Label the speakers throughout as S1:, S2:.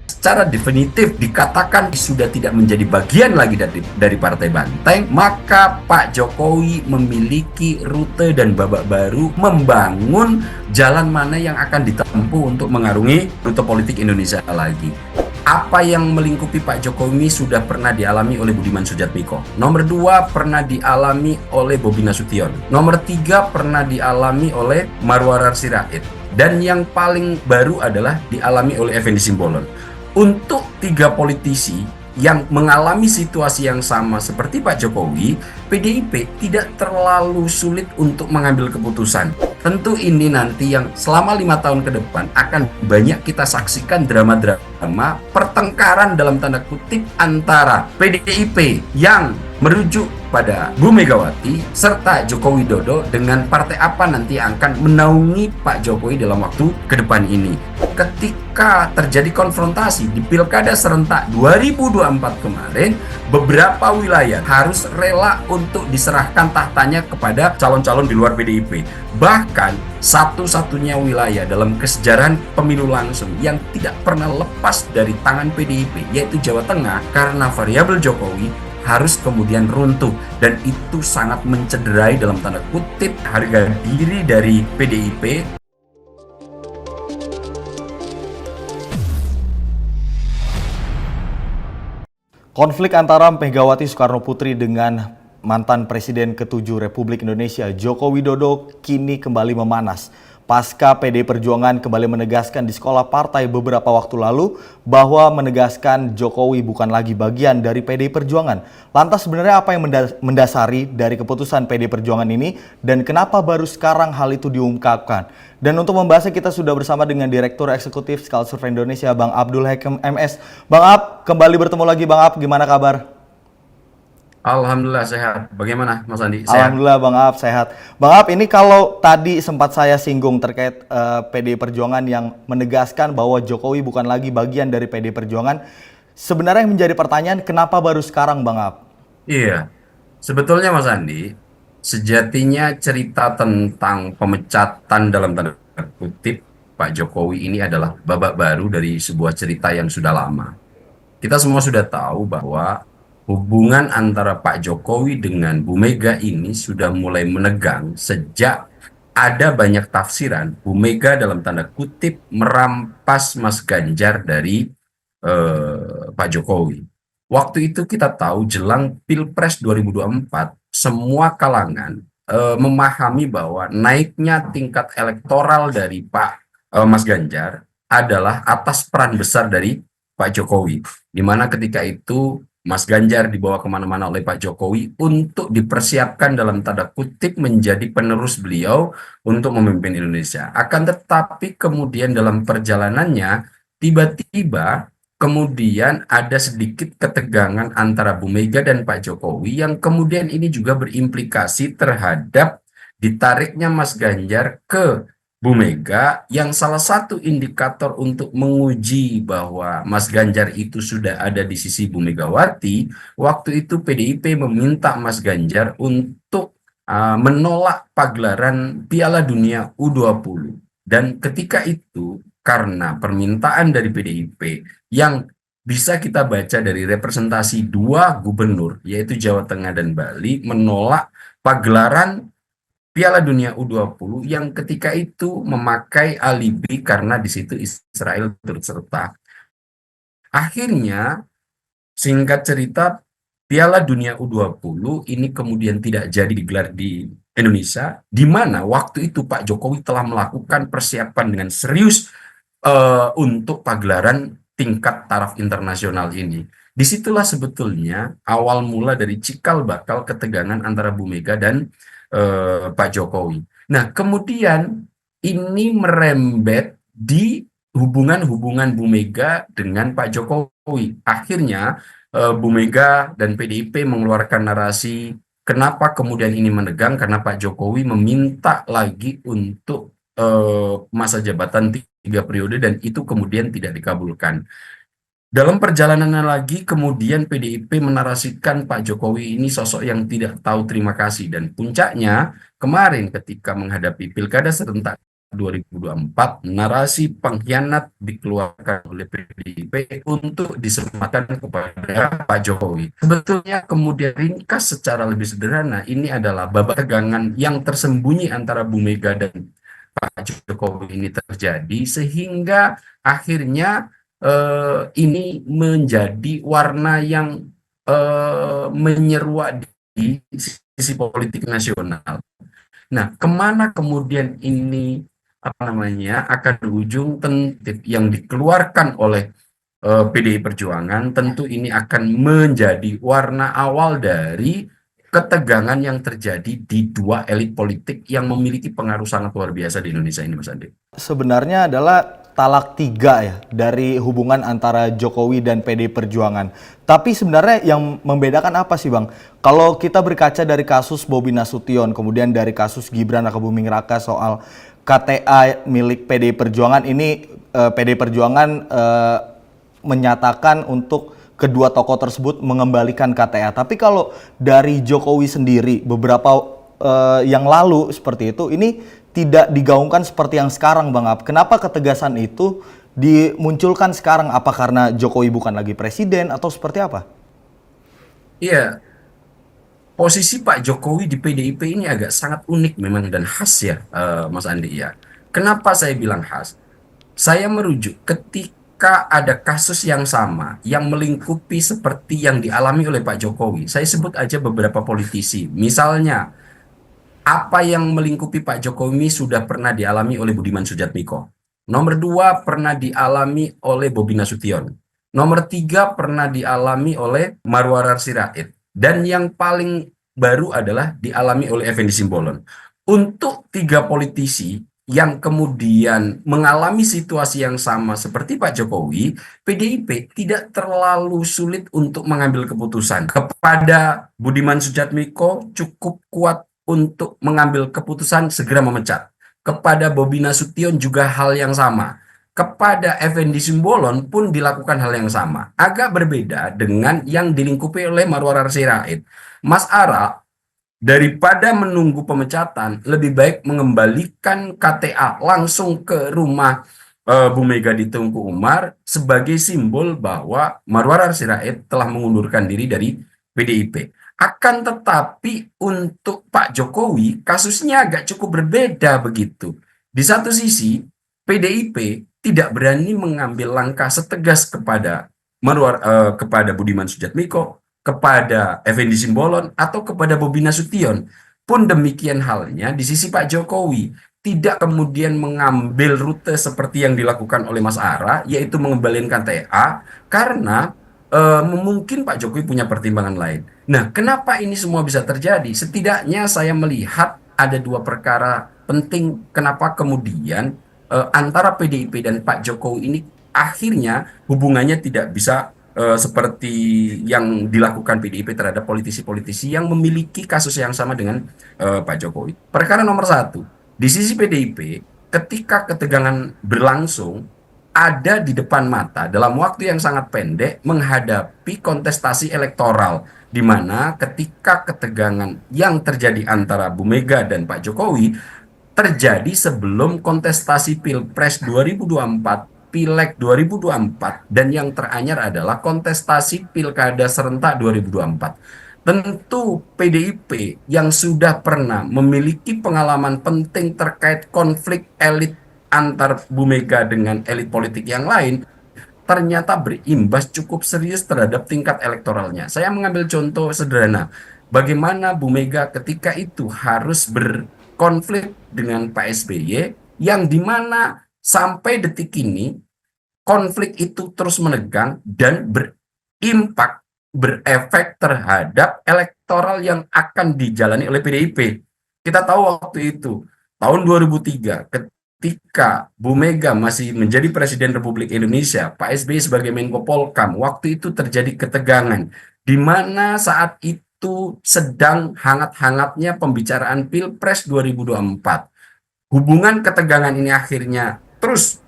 S1: secara definitif dikatakan sudah tidak menjadi bagian lagi dari Partai Banteng, maka Pak Jokowi memiliki rute dan babak baru membangun jalan mana yang akan ditempuh untuk mengarungi rute politik Indonesia lagi. Apa yang melingkupi Pak Jokowi sudah pernah dialami oleh Budiman Sujatmiko. Nomor 2 pernah dialami oleh Bobi Nasution. Nomor 3 pernah dialami oleh Marwarar Sirait. Dan yang paling baru adalah dialami oleh Effendi Simbolon. Untuk 3 politisi yang mengalami situasi yang sama seperti Pak Jokowi, PDIP tidak terlalu sulit untuk mengambil keputusan. Tentu ini nanti yang selama 5 tahun ke depan akan banyak kita saksikan drama-drama pertengkaran dalam tanda kutip antara PDIP yang merujuk pada Bu Megawati serta Joko Widodo dengan partai apa nanti yang akan menaungi Pak Jokowi dalam waktu ke depan ini. Ketika terjadi konfrontasi di Pilkada serentak 2024 kemarin, beberapa wilayah harus rela untuk diserahkan tahtanya kepada calon-calon di luar PDIP. Bahkan satu-satunya wilayah dalam kesejarahan pemilu langsung yang tidak pernah lepas dari tangan PDIP yaitu Jawa Tengah, karena variabel Jokowi harus kemudian runtuh, dan itu sangat mencederai dalam tanda kutip harga diri dari PDIP.
S2: Konflik antara Megawati Soekarnoputri dengan mantan Presiden ke-7 Republik Indonesia Joko Widodo kini kembali memanas. Pasca PD Perjuangan kembali menegaskan di sekolah partai beberapa waktu lalu bahwa menegaskan Jokowi bukan lagi bagian dari PD Perjuangan. Lantas sebenarnya apa yang mendasari dari keputusan PD Perjuangan ini dan kenapa baru sekarang hal itu diungkapkan? Dan untuk membahasnya kita sudah bersama dengan Direktur Eksekutif Skala Survei Indonesia Bang Abdul Hakim MS. Bang Ab, kembali bertemu lagi Bang Ab, gimana kabar?
S1: Alhamdulillah sehat. Bagaimana Mas Andi? Sehat?
S2: Alhamdulillah Bang Ab sehat. Bang Ab, ini kalau tadi sempat saya singgung terkait PD Perjuangan yang menegaskan bahwa Jokowi bukan lagi bagian dari PD Perjuangan. Sebenarnya yang menjadi pertanyaan kenapa baru sekarang Bang Ab?
S1: Iya, sebetulnya Mas Andi, sejatinya cerita tentang pemecatan dalam tanda kutip Pak Jokowi ini adalah babak baru dari sebuah cerita yang sudah lama. Kita semua sudah tahu bahwa hubungan antara Pak Jokowi dengan Bu Mega ini sudah mulai menegang sejak ada banyak tafsiran Bu Mega dalam tanda kutip merampas Mas Ganjar dari Pak Jokowi. Waktu itu kita tahu jelang Pilpres 2024 semua kalangan memahami bahwa naiknya tingkat elektoral dari Mas Ganjar adalah atas peran besar dari Pak Jokowi, di mana ketika itu Mas Ganjar dibawa kemana-mana oleh Pak Jokowi untuk dipersiapkan dalam tanda kutip menjadi penerus beliau untuk memimpin Indonesia. Akan tetapi kemudian dalam perjalanannya tiba-tiba kemudian ada sedikit ketegangan antara Bu Mega dan Pak Jokowi yang kemudian ini juga berimplikasi terhadap ditariknya Mas Ganjar ke Bu Mega, yang salah satu indikator untuk menguji bahwa Mas Ganjar itu sudah ada di sisi Bu Megawati. Waktu itu PDIP meminta Mas Ganjar untuk menolak pagelaran Piala Dunia U20. Dan ketika itu karena permintaan dari PDIP yang bisa kita baca dari representasi 2 gubernur yaitu Jawa Tengah dan Bali menolak pagelaran Piala Dunia U20 yang ketika itu memakai alibi karena di situ Israel turut serta. Akhirnya, singkat cerita, Piala Dunia U20 ini kemudian tidak jadi digelar di Indonesia, di mana waktu itu Pak Jokowi telah melakukan persiapan dengan serius untuk pagelaran tingkat taraf internasional ini. Disitulah sebetulnya awal mula dari cikal bakal ketegangan antara Bu Mega dan Pak Jokowi. Nah, kemudian ini merembet di hubungan-hubungan Bu Mega dengan Pak Jokowi. Akhirnya Bu Mega dan PDIP mengeluarkan narasi kenapa kemudian ini menegang, karena Pak Jokowi meminta lagi untuk masa jabatan 3 periode dan itu kemudian tidak dikabulkan. Dalam perjalanannya lagi, kemudian PDIP menarasikan Pak Jokowi ini sosok yang tidak tahu terima kasih. Dan puncaknya, kemarin ketika menghadapi Pilkada serentak 2024, narasi pengkhianat dikeluarkan oleh PDIP untuk disematkan kepada Pak Jokowi. Sebetulnya kemudian ringkas secara lebih sederhana, ini adalah babak tegangan yang tersembunyi antara Bu Mega dan Pak Jokowi ini terjadi, sehingga akhirnya ini menjadi warna yang menyeruak di sisi politik nasional. Nah, kemana kemudian ini apa namanya akan berujung, tentu yang dikeluarkan oleh PDI Perjuangan, tentu ini akan menjadi warna awal dari ketegangan yang terjadi di dua elit politik yang memiliki pengaruh sangat luar biasa di Indonesia ini, Mas Andi.
S2: Sebenarnya adalah talak tiga ya dari hubungan antara Jokowi dan PD Perjuangan. Tapi sebenarnya yang membedakan apa sih Bang? Kalau kita berkaca dari kasus Bobi Nasution, kemudian dari kasus Gibran Rakabuming Raka soal KTA milik PD Perjuangan ini, PD Perjuangan menyatakan untuk kedua tokoh tersebut mengembalikan KTA. Tapi kalau dari Jokowi sendiri beberapa yang lalu seperti itu, ini tidak digaungkan seperti yang sekarang Bang Ab. Kenapa ketegasan itu dimunculkan sekarang? Apa karena Jokowi bukan lagi presiden atau seperti apa?
S1: Iya, posisi Pak Jokowi di PDIP ini agak sangat unik memang dan khas ya, Mas Andi ya. Kenapa saya bilang khas? Saya merujuk ketika ada kasus yang sama yang melingkupi seperti yang dialami oleh Pak Jokowi. Saya sebut aja beberapa politisi. Misalnya, apa yang melingkupi Pak Jokowi sudah pernah dialami oleh Budiman Sujatmiko. Nomor dua pernah dialami oleh Bobi Nasution. Nomor tiga pernah dialami oleh Marwarar Sirait. Dan yang paling baru adalah dialami oleh Effendi Simbolon. Untuk tiga politisi yang kemudian mengalami situasi yang sama seperti Pak Jokowi, PDIP tidak terlalu sulit untuk mengambil keputusan. Kepada Budiman Sujatmiko cukup kuat untuk mengambil keputusan segera memecat. Kepada Bobi Nasution juga hal yang sama. Kepada Effendi Simbolon pun dilakukan hal yang sama. Agak berbeda dengan yang dilingkupi oleh Marwarar Sirait. Mas Ara daripada menunggu pemecatan, lebih baik mengembalikan KTA langsung ke rumah Bu Mega di Tengku Umar sebagai simbol bahwa Marwarar Sirait telah mengundurkan diri dari PDIP. Akan tetapi untuk Pak Jokowi kasusnya agak cukup berbeda begitu. Di satu sisi PDIP tidak berani mengambil langkah setegas kepada kepada Budiman Sujatmiko, kepada Effendi Simbolon, atau kepada Bobi Nasution. Pun demikian halnya di sisi Pak Jokowi, tidak kemudian mengambil rute seperti yang dilakukan oleh Mas Ara, yaitu mengembalikan TA, karena mungkin Pak Jokowi punya pertimbangan lain. Nah, kenapa ini semua bisa terjadi? Setidaknya saya melihat ada dua perkara penting kenapa kemudian antara PDIP dan Pak Jokowi ini akhirnya hubungannya tidak bisa seperti yang dilakukan PDIP terhadap politisi-politisi yang memiliki kasus yang sama dengan Pak Jokowi. Perkara nomor satu, di sisi PDIP, ketika ketegangan berlangsung, ada di depan mata dalam waktu yang sangat pendek menghadapi kontestasi elektoral, di mana ketika ketegangan yang terjadi antara Bu Mega dan Pak Jokowi terjadi sebelum kontestasi Pilpres 2024, Pileg 2024, dan yang teranyar adalah kontestasi Pilkada serentak 2024. Tentu PDIP yang sudah pernah memiliki pengalaman penting terkait konflik elit antar Bu Mega dengan elit politik yang lain, ternyata berimbas cukup serius terhadap tingkat elektoralnya. Saya mengambil contoh sederhana, bagaimana Bu Mega ketika itu harus berkonflik dengan Pak SBY, yang dimana sampai detik ini konflik itu terus menegang dan berimpak, berefek terhadap elektoral yang akan dijalani oleh PDIP. Kita tahu waktu itu, tahun 2003, ketika Bu Mega masih menjadi Presiden Republik Indonesia, Pak SBY sebagai Menko Polkam, waktu itu terjadi ketegangan, di mana saat itu sedang hangat-hangatnya pembicaraan Pilpres 2024. Hubungan ketegangan ini akhirnya terus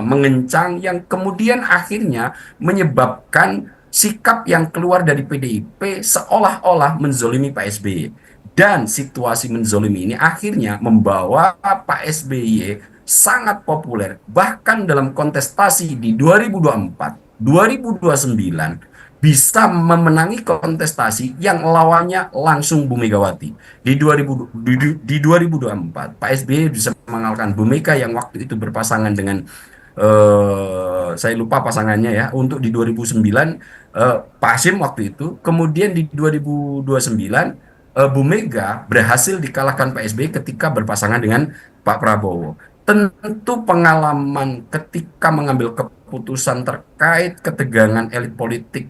S1: mengencang, yang kemudian akhirnya menyebabkan sikap yang keluar dari PDIP seolah-olah menzolimi Pak SBY. dan situasi menzolimi ini akhirnya membawa Pak SBY sangat populer. Bahkan dalam kontestasi di 2024, 2029 bisa memenangi kontestasi yang lawannya langsung Bu Megawati. Di 2024, Pak SBY bisa mengalahkan Bu Mega yang waktu itu berpasangan dengan saya lupa pasangannya ya. Untuk di 2009 Pak Hasyim waktu itu, kemudian di 2029 Bu Mega berhasil dikalahkan Pak SBY ketika berpasangan dengan Pak Prabowo. Tentu pengalaman ketika mengambil keputusan terkait ketegangan elit politik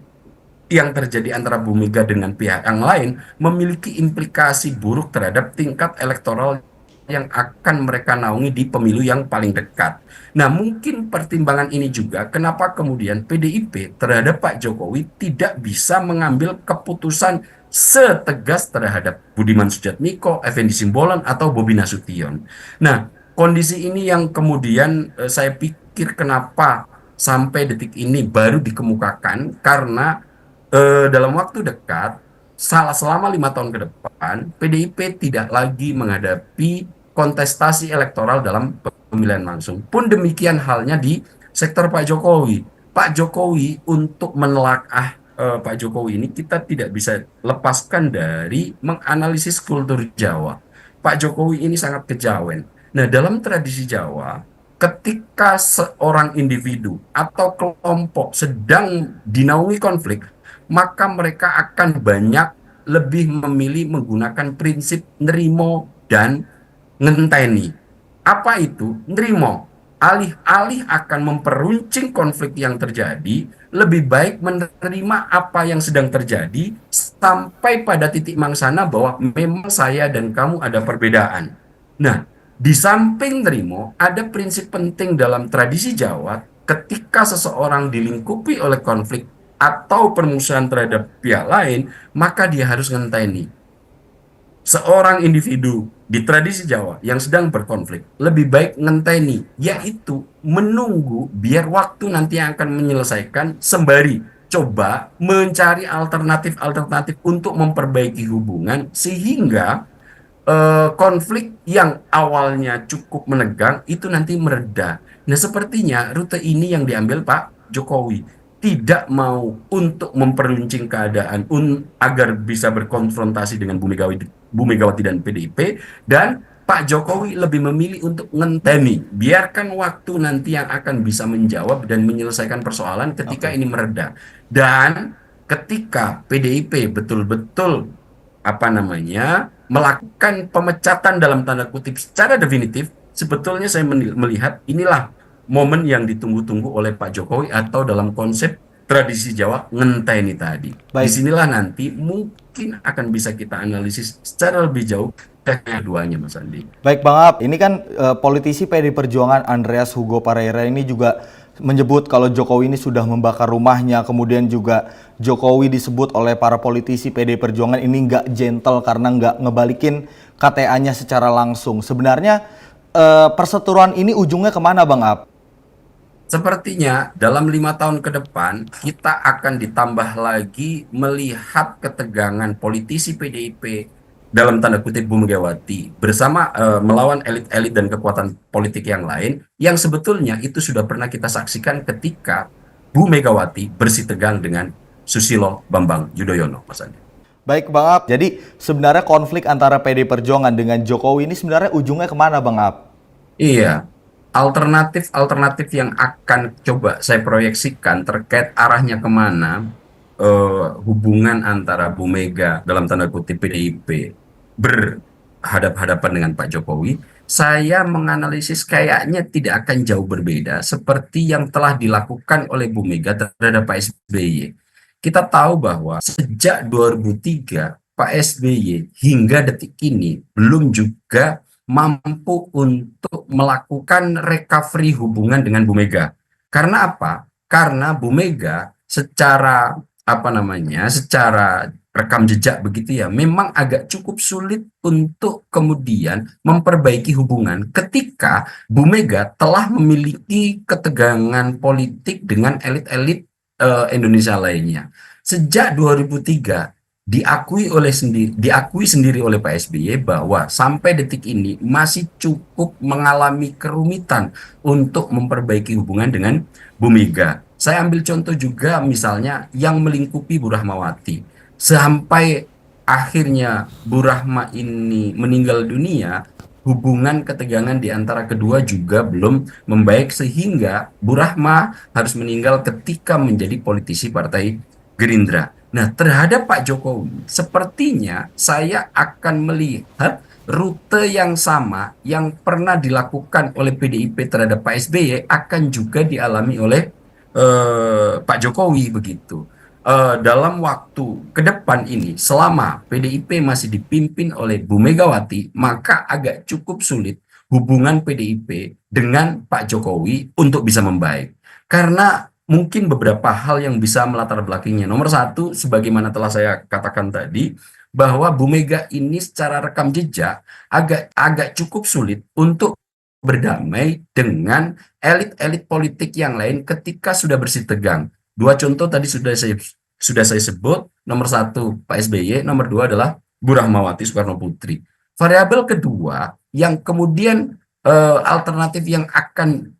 S1: yang terjadi antara Bu Mega dengan pihak yang lain memiliki implikasi buruk terhadap tingkat elektoral yang akan mereka naungi di pemilu yang paling dekat. Nah, mungkin pertimbangan ini juga kenapa kemudian PDIP terhadap Pak Jokowi tidak bisa mengambil keputusan setegas terhadap Budiman Sujatmiko, Effendi Simbolon, atau Bobi Nasution. Nah, kondisi ini yang kemudian saya pikir kenapa sampai detik ini baru dikemukakan karena dalam waktu dekat, selama 5 tahun ke depan, PDIP tidak lagi menghadapi kontestasi elektoral dalam pemilihan langsung. Pun demikian halnya di sektor Pak Jokowi. Pak Jokowi untuk menelaah Pak Jokowi ini kita tidak bisa lepaskan dari menganalisis kultur Jawa. Pak Jokowi ini sangat kejawen. Nah, dalam tradisi Jawa, ketika seorang individu atau kelompok sedang dinaungi konflik, maka mereka akan banyak lebih memilih menggunakan prinsip nerimo dan ngenteni. Apa itu? Nerimo. Alih-alih akan memperuncing konflik yang terjadi, lebih baik menerima apa yang sedang terjadi sampai pada titik mangsana bahwa memang saya dan kamu ada perbedaan. Nah, di samping nerimo, ada prinsip penting dalam tradisi Jawa ketika seseorang dilingkupi oleh konflik atau permusuhan terhadap pihak lain, maka dia harus ngenteni. Seorang individu di tradisi Jawa yang sedang berkonflik, lebih baik ngenteni, yaitu menunggu biar waktu nanti yang akan menyelesaikan sembari coba mencari alternatif-alternatif untuk memperbaiki hubungan sehingga konflik yang awalnya cukup menegang itu nanti mereda. Nah, sepertinya rute ini yang diambil Pak Jokowi. Tidak mau untuk memperuncing keadaan agar bisa berkonfrontasi dengan Bu Megawati dan PDIP, dan Pak Jokowi lebih memilih untuk ngenteni. Biarkan waktu nanti yang akan bisa menjawab dan menyelesaikan persoalan ketika
S2: Oke.
S1: ini mereda. Dan ketika PDIP betul-betul apa namanya melakukan pemecatan dalam tanda kutip secara definitif, sebetulnya saya melihat inilah momen yang ditunggu-tunggu oleh Pak Jokowi atau dalam konsep tradisi Jawa ngenteni tadi.
S2: Baik.
S1: Disinilah nanti mungkin akan bisa kita analisis secara lebih jauh keduanya, Mas Andi.
S2: Baik Bang Ab, ini kan politisi PD Perjuangan Andreas Hugo Pareira ini juga menyebut kalau Jokowi ini sudah membakar rumahnya, kemudian juga Jokowi disebut oleh para politisi PD Perjuangan ini nggak gentle karena nggak ngebalikin KTA-nya secara langsung. Sebenarnya perseteruan ini ujungnya kemana Bang Ab?
S1: Sepertinya dalam 5 tahun ke depan kita akan ditambah lagi melihat ketegangan politisi PDIP dalam tanda kutip Bu Megawati bersama melawan elit-elit dan kekuatan politik yang lain yang sebetulnya itu sudah pernah kita saksikan ketika Bu Megawati bersitegang dengan Susilo Bambang Yudhoyono, Mas Andi.
S2: Baik Bang Ab, jadi sebenarnya konflik antara PD Perjuangan dengan Jokowi ini sebenarnya ujungnya kemana Bang Ab?
S1: Iya, alternatif-alternatif yang akan coba saya proyeksikan terkait arahnya kemana hubungan antara Bu Mega dalam tanda kutip PDIP berhadap-hadapan dengan Pak Jokowi, saya menganalisis kayaknya tidak akan jauh berbeda seperti yang telah dilakukan oleh Bu Mega terhadap Pak SBY. Kita tahu bahwa sejak 2003 Pak SBY hingga detik ini belum juga mampu untuk melakukan recovery hubungan dengan Bu Mega. Karena apa? Karena Bu Mega secara apa namanya, secara rekam jejak begitu ya, memang agak cukup sulit untuk kemudian memperbaiki hubungan ketika Bu Mega telah memiliki ketegangan politik dengan elit-elit Indonesia lainnya. Sejak 2003 diakui sendiri oleh Pak SBY bahwa sampai detik ini masih cukup mengalami kerumitan untuk memperbaiki hubungan dengan Bu Mega. Saya ambil contoh juga misalnya yang melingkupi Bu Rahmawati. Sampai akhirnya Bu Rahma ini meninggal dunia, hubungan ketegangan di antara kedua juga belum membaik sehingga Bu Rahma harus meninggal ketika menjadi politisi Partai Gerindra. Nah, terhadap Pak Jokowi, sepertinya saya akan melihat rute yang sama yang pernah dilakukan oleh PDIP terhadap Pak SBY akan juga dialami oleh Pak Jokowi begitu. Dalam waktu ke depan ini, selama PDIP masih dipimpin oleh Bu Megawati, maka agak cukup sulit hubungan PDIP dengan Pak Jokowi untuk bisa membaik. Karena mungkin beberapa hal yang bisa melatar belakangnya. Nomor satu, sebagaimana telah saya katakan tadi, bahwa Bu Mega ini secara rekam jejak agak agak cukup sulit untuk berdamai dengan elit-elit politik yang lain ketika sudah bersih tegang. Dua contoh tadi sudah saya sebut. Nomor satu Pak SBY, nomor dua adalah Bu Rahmawati Soekarno Putri. Variabel kedua yang kemudian alternatif yang akan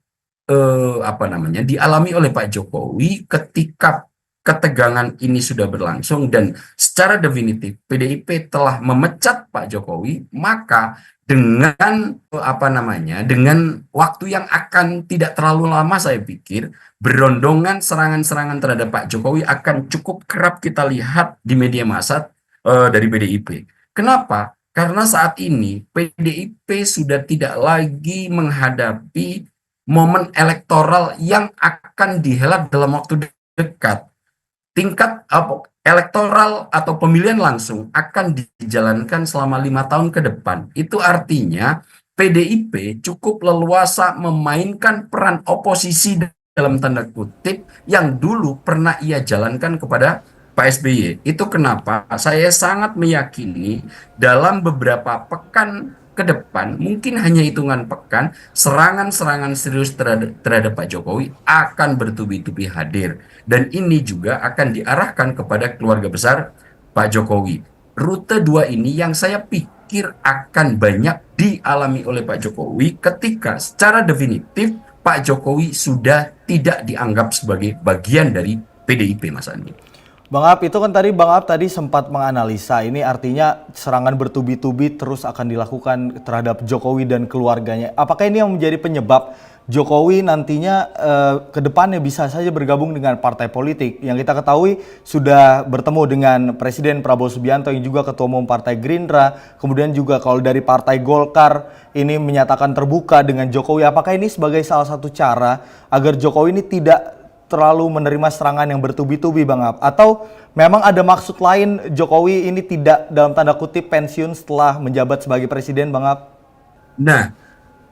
S1: apa namanya dialami oleh Pak Jokowi ketika ketegangan ini sudah berlangsung dan secara definitif PDIP telah memecat Pak Jokowi, maka dengan apa namanya dengan waktu yang akan tidak terlalu lama saya pikir berondongan serangan-serangan terhadap Pak Jokowi akan cukup kerap kita lihat di media massa dari PDIP. Kenapa? Karena saat ini PDIP sudah tidak lagi menghadapi momen elektoral yang akan dihelat dalam waktu dekat. Tingkat elektoral atau pemilihan langsung akan dijalankan selama 5 tahun ke depan. Itu artinya PDIP cukup leluasa memainkan peran oposisi dalam tanda kutip yang dulu pernah ia jalankan kepada Pak SBY. Itu kenapa saya sangat meyakini dalam beberapa pekan ke depan, mungkin hanya hitungan pekan, serangan-serangan serius terhadap Pak Jokowi akan bertubi-tubi hadir. Dan ini juga akan diarahkan kepada keluarga besar Pak Jokowi. Rute dua ini yang saya pikir akan banyak dialami oleh Pak Jokowi ketika secara definitif Pak Jokowi sudah tidak dianggap sebagai bagian dari PDIP, Mas Andi.
S2: Bang Ab, itu kan tadi Bang Ab tadi sempat menganalisa ini artinya serangan bertubi-tubi terus akan dilakukan terhadap Jokowi dan keluarganya. Apakah ini yang menjadi penyebab Jokowi nantinya ke depannya bisa saja bergabung dengan partai politik? Yang kita ketahui sudah bertemu dengan Presiden Prabowo Subianto yang juga Ketua Umum Partai Gerindra. Kemudian juga kalau dari Partai Golkar ini menyatakan terbuka dengan Jokowi. Apakah ini sebagai salah satu cara agar Jokowi ini tidak terlalu menerima serangan yang bertubi-tubi, Bang Ab? Atau memang ada maksud lain Jokowi ini tidak dalam tanda kutip pensiun setelah menjabat sebagai presiden, Bang Ab?
S1: Nah,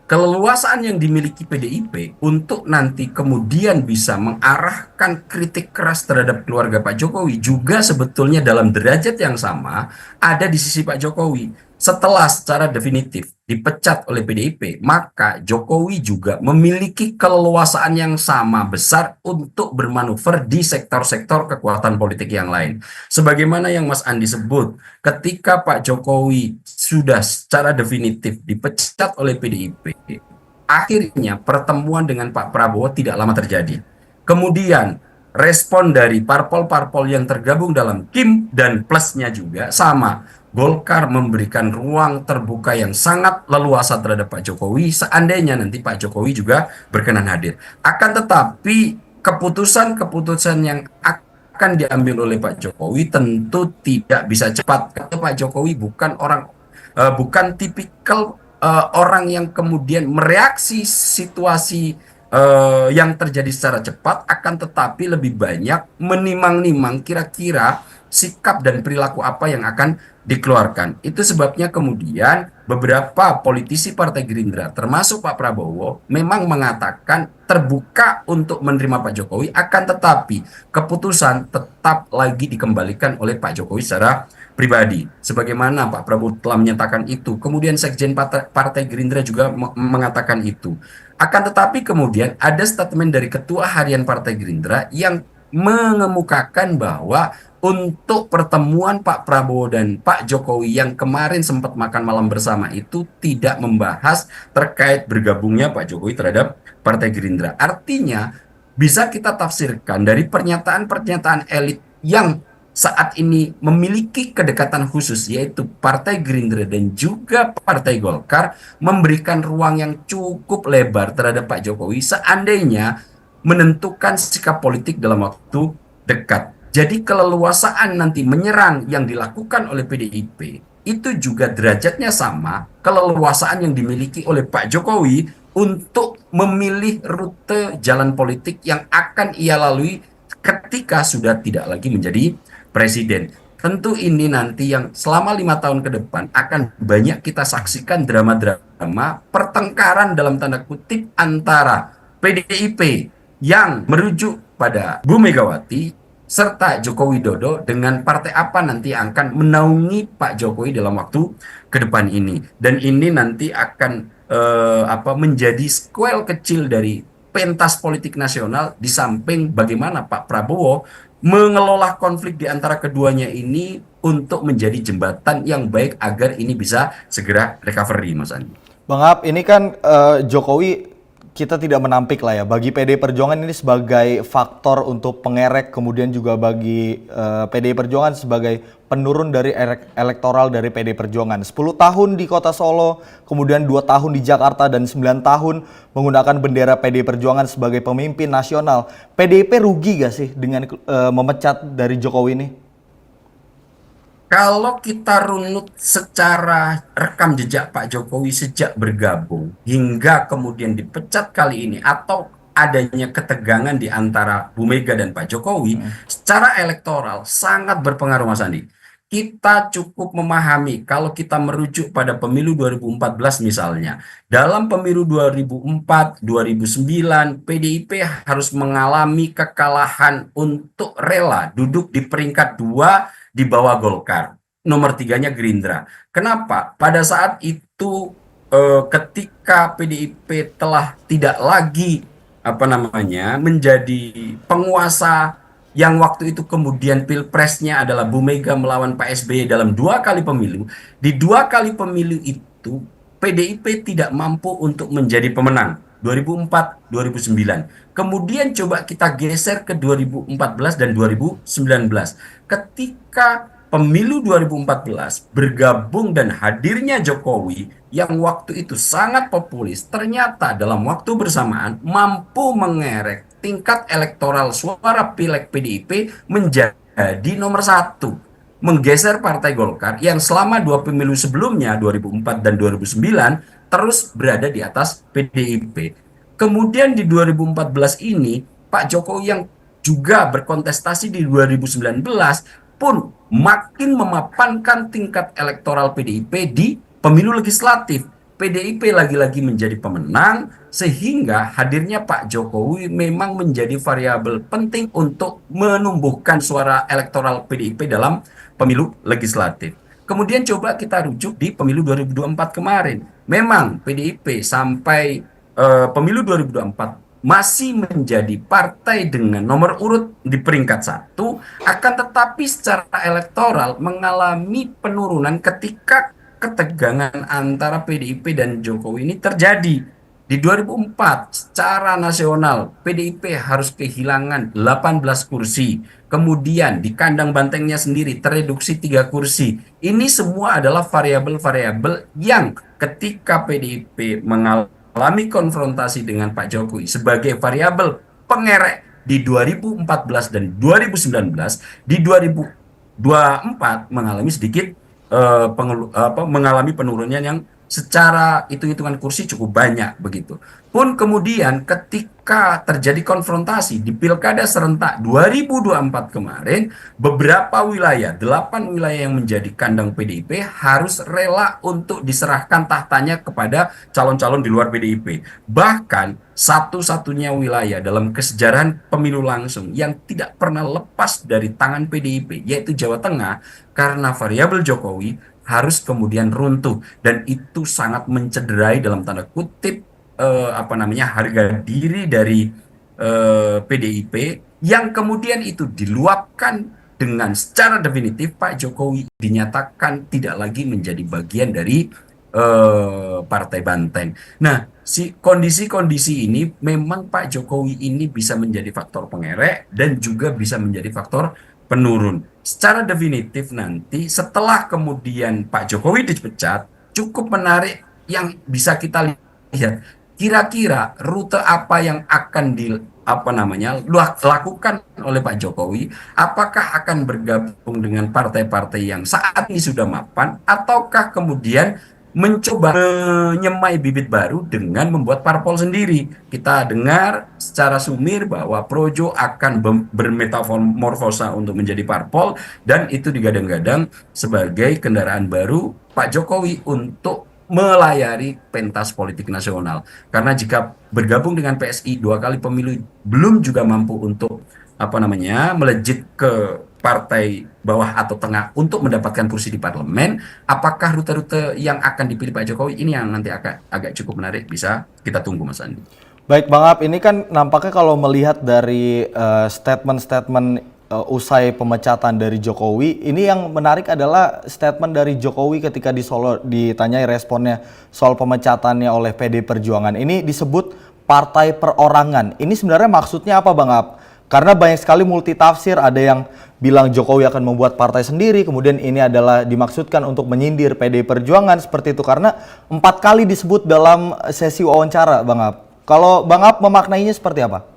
S1: keleluasaan yang dimiliki PDIP untuk nanti kemudian bisa mengarahkan kritik keras terhadap keluarga Pak Jokowi juga sebetulnya dalam derajat yang sama ada di sisi Pak Jokowi. Setelah secara definitif dipecat oleh PDIP, maka Jokowi juga memiliki keleluasaan yang sama besar untuk bermanuver di sektor-sektor kekuatan politik yang lain. Sebagaimana yang Mas Andi sebut, ketika Pak Jokowi sudah secara definitif dipecat oleh PDIP, akhirnya pertemuan dengan Pak Prabowo tidak lama terjadi. Kemudian respon dari parpol-parpol yang tergabung dalam Kim dan plusnya juga sama. Golkar memberikan ruang terbuka yang sangat leluasa terhadap Pak Jokowi seandainya nanti Pak Jokowi juga berkenan hadir. Akan tetapi keputusan-keputusan yang akan diambil oleh Pak Jokowi tentu tidak bisa cepat. Karena Pak Jokowi bukan tipikal orang yang kemudian mereaksi situasi yang terjadi secara cepat, akan tetapi lebih banyak menimang-nimang kira-kira sikap dan perilaku apa yang akan dikeluarkan. Itu sebabnya kemudian beberapa politisi Partai Gerindra, termasuk Pak Prabowo, memang mengatakan terbuka untuk menerima Pak Jokowi, akan tetapi keputusan tetap lagi dikembalikan oleh Pak Jokowi secara pribadi. Sebagaimana Pak Prabowo telah menyatakan itu, kemudian Sekjen Partai Gerindra juga mengatakan itu. Akan tetapi kemudian ada statement dari Ketua Harian Partai Gerindra yang mengemukakan bahwa untuk pertemuan Pak Prabowo dan Pak Jokowi yang kemarin sempat makan malam bersama itu tidak membahas terkait bergabungnya Pak Jokowi terhadap Partai Gerindra. Artinya, bisa kita tafsirkan dari pernyataan-pernyataan elit yang saat ini memiliki kedekatan khusus, yaitu Partai Gerindra dan juga Partai Golkar, memberikan ruang yang cukup lebar terhadap Pak Jokowi seandainya menentukan sikap politik dalam waktu dekat. Jadi keleluasaan nanti menyerang yang dilakukan oleh PDIP itu juga derajatnya sama keleluasaan yang dimiliki oleh Pak Jokowi untuk memilih rute jalan politik yang akan ia lalui ketika sudah tidak lagi menjadi presiden. Tentu ini nanti yang selama 5 tahun ke depan akan banyak kita saksikan drama-drama pertengkaran dalam tanda kutip antara PDIP yang merujuk pada Bu Megawati serta Joko Widodo dengan partai apa nanti yang akan menaungi Pak Jokowi dalam waktu ke depan ini. Dan ini nanti akan menjadi squel kecil dari pentas politik nasional di samping bagaimana Pak Prabowo mengelola konflik di antara keduanya ini untuk menjadi jembatan yang baik agar ini bisa segera recovery, Mas Andi.
S2: Bang Ab, ini kan Jokowi kita tidak menampik lah ya. Bagi PDI Perjuangan ini sebagai faktor untuk pengerek, kemudian juga bagi PDI Perjuangan sebagai penurun dari elektoral dari PDI Perjuangan. 10 tahun di kota Solo, kemudian 2 tahun di Jakarta, dan 9 tahun menggunakan bendera PDI Perjuangan sebagai pemimpin nasional. PDIP rugi gak sih dengan memecat dari Jokowi ini?
S1: Kalau kita runut secara rekam jejak Pak Jokowi sejak bergabung hingga kemudian dipecat kali ini atau adanya ketegangan di antara Bu Mega dan Pak Jokowi, secara elektoral sangat berpengaruh, Mas Andi. Kita cukup memahami kalau kita merujuk pada pemilu 2014 misalnya. Dalam pemilu 2004, 2009, PDIP harus mengalami kekalahan untuk rela duduk di peringkat 2 di bawah Golkar. Nomor 3-nya Gerindra. Kenapa? Pada saat itu ketika PDIP telah tidak lagi menjadi penguasa yang waktu itu kemudian pilpresnya adalah Bu Mega melawan Pak SBY dalam 2 kali pemilu. Di 2 kali pemilu itu PDIP tidak mampu untuk menjadi pemenang 2004, 2009. Kemudian coba kita geser ke 2014 dan 2019. Ketika pemilu 2014 bergabung dan hadirnya Jokowi yang waktu itu sangat populis, ternyata dalam waktu bersamaan mampu mengerek tingkat elektoral suara pileg PDIP menjadi nomor 1, menggeser Partai Golkar yang selama 2 pemilu sebelumnya 2004 dan 2009 terus berada di atas PDIP. Kemudian di 2014 ini Pak Jokowi yang juga berkontestasi di 2019 pun makin memapankan tingkat elektoral PDIP di pemilu legislatif. PDIP lagi-lagi menjadi pemenang sehingga hadirnya Pak Jokowi memang menjadi variabel penting untuk menumbuhkan suara elektoral PDIP dalam pemilu legislatif. Kemudian coba kita rujuk di pemilu 2024 kemarin. Memang PDIP sampai pemilu 2024 masih menjadi partai dengan nomor urut di peringkat 1, akan tetapi secara elektoral mengalami penurunan ketika ketegangan antara PDIP dan Jokowi ini terjadi. Di 2004 secara nasional PDIP harus kehilangan 18 kursi. Kemudian di kandang bantengnya sendiri tereduksi 3 kursi. Ini semua adalah variabel-variabel yang ketika PDIP mengalami konfrontasi dengan Pak Jokowi sebagai variabel pengerek di 2014 dan 2019, di 2024 mengalami sedikit mengalami penurunan yang secara hitung-hitungan kursi cukup banyak begitu. Pun kemudian ketika terjadi konfrontasi di Pilkada serentak 2024 kemarin, beberapa wilayah, 8 wilayah yang menjadi kandang PDIP harus rela untuk diserahkan tahtanya kepada calon-calon di luar PDIP. Bahkan satu-satunya wilayah dalam kesejarahan pemilu langsung yang tidak pernah lepas dari tangan PDIP, yaitu Jawa Tengah, karena variabel Jokowi harus kemudian runtuh, dan itu sangat mencederai dalam tanda kutip harga diri dari PDIP yang kemudian itu diluapkan dengan secara definitif Pak Jokowi dinyatakan tidak lagi menjadi bagian dari Partai Banteng. Nah, si kondisi-kondisi ini memang Pak Jokowi ini bisa menjadi faktor pengerek dan juga bisa menjadi faktor penurun. Secara definitif nanti setelah kemudian Pak Jokowi dipecat, cukup menarik yang bisa kita lihat. Kira-kira rute apa yang akan lakukan oleh Pak Jokowi? Apakah akan bergabung dengan partai-partai yang saat ini sudah mapan, ataukah kemudian mencoba menyemai bibit baru dengan membuat parpol sendiri? Kita dengar secara sumir bahwa Projo akan bermetamorfosa untuk menjadi parpol, dan itu digadang-gadang sebagai kendaraan baru Pak Jokowi untuk melayari pentas politik nasional. Karena jika bergabung dengan PSI 2 kali pemilu belum juga mampu untuk melejit ke partai bawah atau tengah untuk mendapatkan kursi di parlemen, apakah rute-rute yang akan dipilih Pak Jokowi ini yang nanti agak cukup menarik, bisa kita tunggu Mas Andi.
S2: Baik Bang Ab, ini kan nampaknya kalau melihat dari statement-statement usai pemecatan dari Jokowi, ini yang menarik adalah statement dari Jokowi ketika di Solo ditanyai responnya soal pemecatannya oleh PD Perjuangan. Ini disebut partai perorangan. Ini sebenarnya maksudnya apa Bang Ab? Karena banyak sekali multitafsir, ada yang bilang Jokowi akan membuat partai sendiri, kemudian ini adalah dimaksudkan untuk menyindir PD Perjuangan seperti itu, karena 4 kali disebut dalam sesi wawancara Bang Ab. Kalau Bang Ab memaknainya seperti apa?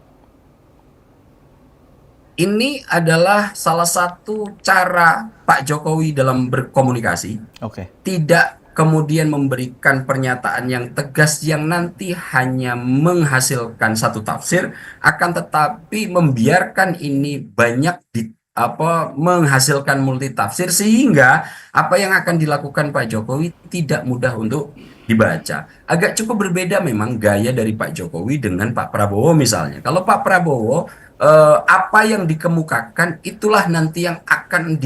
S1: Ini adalah salah satu cara Pak Jokowi dalam berkomunikasi,
S2: Oke.
S1: tidak kemudian memberikan pernyataan yang tegas yang nanti hanya menghasilkan satu tafsir, akan tetapi membiarkan ini banyak menghasilkan multitafsir, sehingga apa yang akan dilakukan Pak Jokowi tidak mudah untuk dibaca. Agak cukup berbeda memang gaya dari Pak Jokowi dengan Pak Prabowo misalnya. Kalau Pak Prabowo, apa yang dikemukakan itulah nanti yang akan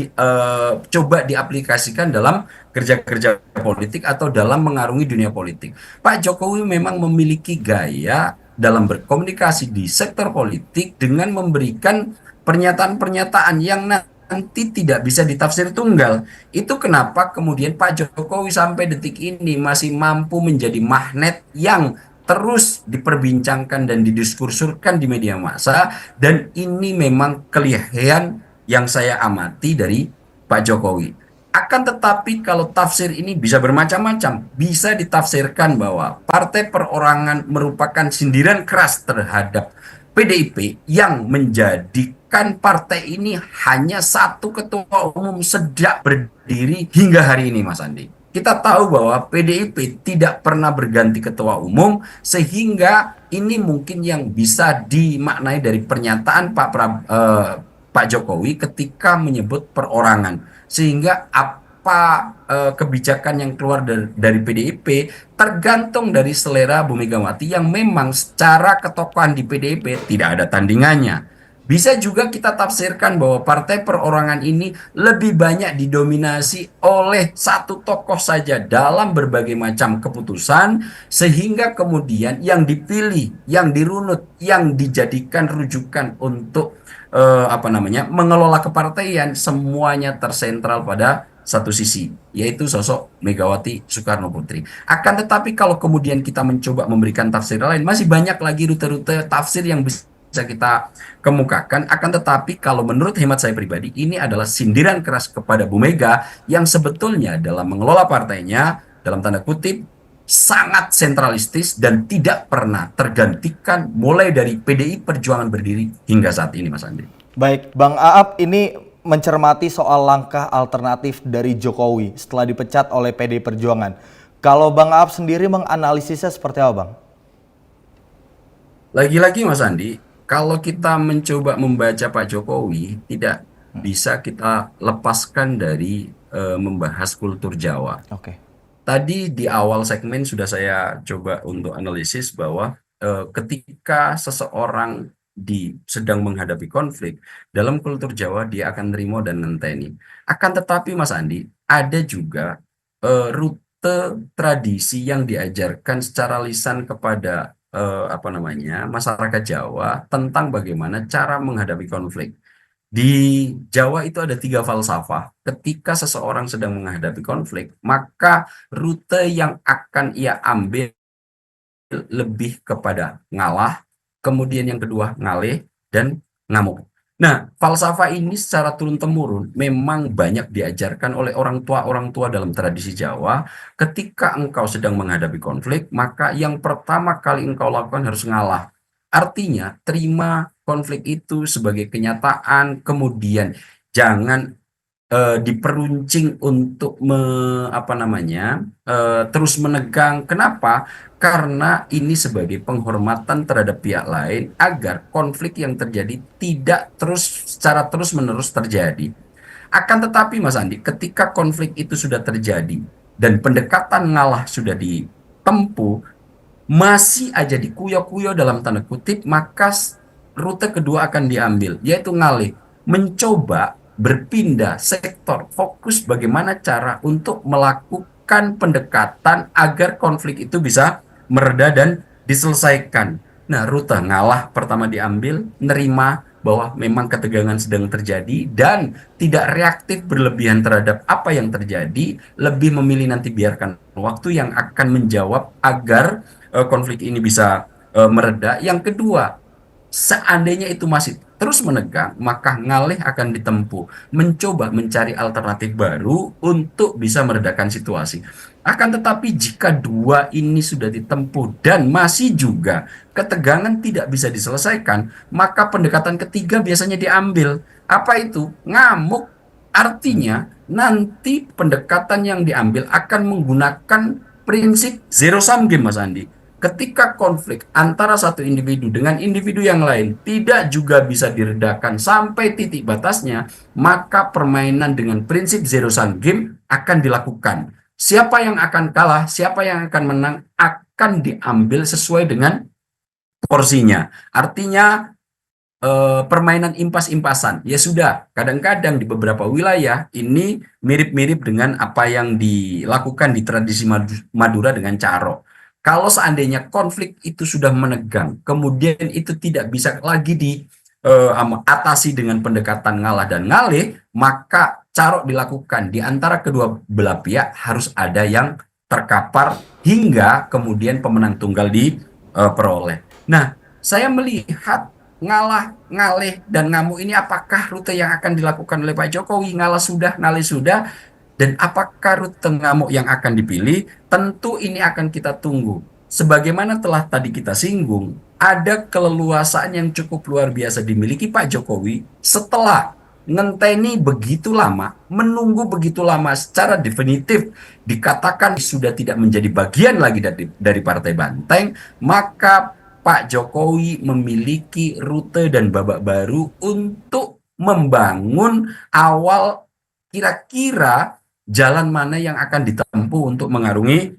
S1: coba diaplikasikan dalam kerja-kerja politik atau dalam mengarungi dunia politik. Pak Jokowi memang memiliki gaya dalam berkomunikasi di sektor politik dengan memberikan pernyataan-pernyataan yang nanti tidak bisa ditafsir tunggal. Itu kenapa kemudian Pak Jokowi sampai detik ini masih mampu menjadi magnet yang terus diperbincangkan dan didiskursurkan di media massa, dan ini memang kelihatan yang saya amati dari Pak Jokowi. Akan tetapi kalau tafsir ini bisa bermacam-macam, bisa ditafsirkan bahwa partai perorangan merupakan sindiran keras terhadap PDIP yang menjadikan partai ini hanya satu ketua umum sejak berdiri hingga hari ini, Mas Andi. Kita tahu bahwa PDIP tidak pernah berganti ketua umum, sehingga ini mungkin yang bisa dimaknai dari pernyataan Pak Jokowi ketika menyebut perorangan, sehingga apa kebijakan yang keluar dari PDIP tergantung dari selera Bu Megawati yang memang secara ketokohan di PDIP tidak ada tandingannya. Bisa juga kita tafsirkan bahwa partai perorangan ini lebih banyak didominasi oleh satu tokoh saja dalam berbagai macam keputusan, sehingga kemudian yang dipilih, yang dirunut, yang dijadikan rujukan untuk mengelola kepartaian, semuanya tersentral pada satu sisi, yaitu sosok Megawati Soekarno Putri. Akan tetapi kalau kemudian kita mencoba memberikan tafsir lain, masih banyak lagi rute-rute tafsir yang bisa kita kemukakan. Akan tetapi kalau menurut hemat saya pribadi, ini adalah sindiran keras kepada Bu Mega yang sebetulnya dalam mengelola partainya, dalam tanda kutip, sangat sentralistis dan tidak pernah tergantikan mulai dari PDI Perjuangan berdiri hingga saat ini, Mas Andri.
S2: Baik, Bang Aap ini mencermati soal langkah alternatif dari Jokowi setelah dipecat oleh PD Perjuangan. Kalau Bang Aap sendiri menganalisisnya seperti apa, Bang?
S1: Lagi-lagi Mas Andi, kalau kita mencoba membaca Pak Jokowi, tidak bisa kita lepaskan dari membahas kultur Jawa.
S2: Oke.
S1: Tadi di awal segmen sudah saya coba untuk analisis bahwa ketika seseorang sedang menghadapi konflik, dalam kultur Jawa dia akan nerimo dan ngenteni. Akan tetapi Mas Andi, ada juga rute tradisi yang diajarkan secara lisan kepada masyarakat Jawa tentang bagaimana cara menghadapi konflik. Di Jawa itu ada tiga falsafah. Ketika seseorang sedang menghadapi konflik, maka rute yang akan ia ambil lebih kepada ngalah, kemudian yang kedua ngalih, dan ngamuk. Nah, falsafah ini secara turun-temurun memang banyak diajarkan oleh orang tua dalam tradisi Jawa. Ketika engkau sedang menghadapi konflik, maka yang pertama kali engkau lakukan harus ngalah. Artinya, terima konflik itu sebagai kenyataan, kemudian jangan diperuncing untuk apa namanya terus menegang. Kenapa? Karena ini sebagai penghormatan terhadap pihak lain agar konflik yang terjadi tidak terus secara terus-menerus terjadi. Akan tetapi Mas Andi, ketika konflik itu sudah terjadi dan pendekatan ngalah sudah ditempuh, masih aja dikuyo-kuyo dalam tanda kutip, maka rute kedua akan diambil, yaitu ngalih, mencoba berpindah sektor, fokus bagaimana cara untuk melakukan pendekatan agar konflik itu bisa mereda dan diselesaikan. Nah, rute ngalah pertama diambil, nerima bahwa memang ketegangan sedang terjadi dan tidak reaktif berlebihan terhadap apa yang terjadi, lebih memilih nanti biarkan waktu yang akan menjawab agar konflik ini bisa mereda. Yang kedua, seandainya itu masih terus menegang, maka ngalih akan ditempuh, mencoba mencari alternatif baru untuk bisa meredakan situasi. Akan tetapi jika dua ini sudah ditempuh dan masih juga ketegangan tidak bisa diselesaikan, maka pendekatan ketiga biasanya diambil. Apa itu? Ngamuk. Artinya, nanti pendekatan yang diambil akan menggunakan prinsip zero sum game, Mas Andi. Ketika konflik antara satu individu dengan individu yang lain tidak juga bisa diredakan sampai titik batasnya, maka permainan dengan prinsip zero sum game akan dilakukan. Siapa yang akan kalah, siapa yang akan menang, akan diambil sesuai dengan porsinya. Artinya permainan impas-impasan. Ya sudah, kadang-kadang di beberapa wilayah ini mirip-mirip dengan apa yang dilakukan di tradisi Madura dengan caro. Kalau seandainya konflik itu sudah menegang, kemudian itu tidak bisa lagi diatasi dengan pendekatan ngalah dan ngalih, maka caro dilakukan di antara kedua belah pihak harus ada yang terkapar hingga kemudian pemenang tunggal diperoleh. Nah, saya melihat ngalah, ngalih, dan ngamuk ini apakah rute yang akan dilakukan oleh Pak Jokowi? Ngalah sudah, ngalih sudah, dan apakah rute ngamuk yang akan dipilih? Tentu ini akan kita tunggu. Sebagaimana telah tadi kita singgung, ada keleluasaan yang cukup luar biasa dimiliki Pak Jokowi setelah ngenteni begitu lama, menunggu begitu lama secara definitif dikatakan sudah tidak menjadi bagian lagi dari Partai Banteng, maka Pak Jokowi memiliki rute dan babak baru untuk membangun awal kira-kira jalan mana yang akan ditempuh untuk mengarungi